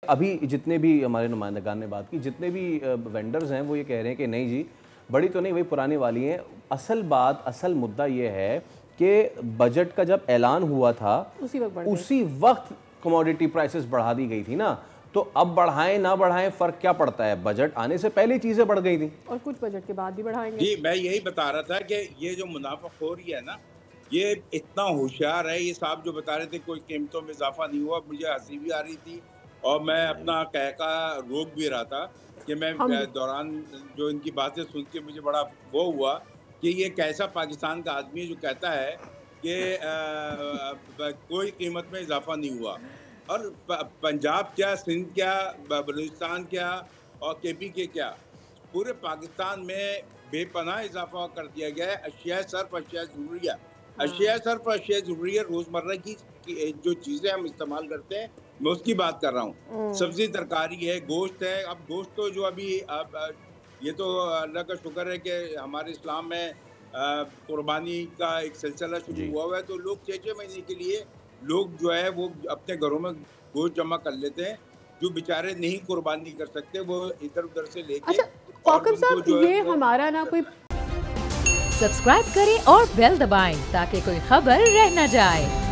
अभी जितने भी हमारे नुमाइंदगान ने बात की, जितने भी वेंडर्स हैं वो ये कह रहे हैं कि नहीं जी, बड़ी तो नहीं, वही पुरानी वाली हैं। असल मुद्दा ये है कि बजट का जब ऐलान हुआ था उसी वक्त कमोडिटी प्राइसेस बढ़ा दी गई थी ना, तो अब बढ़ाएं ना बढ़ाएं फ़र्क क्या पड़ता है? बजट आने से पहले चीज़ें बढ़ गई थी और कुछ बजट के बाद भी बढ़ाएंगे। जी, मैं यही बता रहा था कि ये जो मुनाफाखोरी है ना, ये इतना होशियार है। ये साहब जो बता रहे थे कोई कीमतों में इजाफा नहीं हुआ, मुझे हंसी भी आ रही थी और मैं अपना कहका रोक भी रहा था कि मैं दौरान जो इनकी बातें सुन के मुझे बड़ा वो हुआ कि ये कैसा पाकिस्तान का आदमी है जो कहता है कि कोई कीमत में इजाफा नहीं हुआ। और पंजाब क्या, सिंध क्या, बलूचिस्तान क्या और केपी के क्या, पूरे पाकिस्तान में बेपनाह इजाफा कर दिया गया है। अशिया सर्फ, अशिया ज़रूरिया, अशिया सर्फ, अशिया ज़रूरिया रोज़मर्रा की जो चीज़ें हम इस्तेमाल करते हैं, मैं उसकी बात कर रहा हूँ। सब्ज़ी, तरकारी है, गोश्त है। अब गोश्त तो जो अभी ये तो अल्लाह का शुक्र है कि हमारे इस्लाम में कुर्बानी का एक सिलसिला शुरू हुआ हुआ है, तो लोग 6-6 महीने के लिए लोग जो है वो अपने घरों में गोश्त जमा कर लेते हैं। जो बेचारे नहीं कुर्बानी कर सकते वो इधर-उधर से लेके। अच्छा फाकम साहब, ये हमारा ना कोई सब्सक्राइब करें और बेल दबाएं ताकि कोई खबर रह न जाए।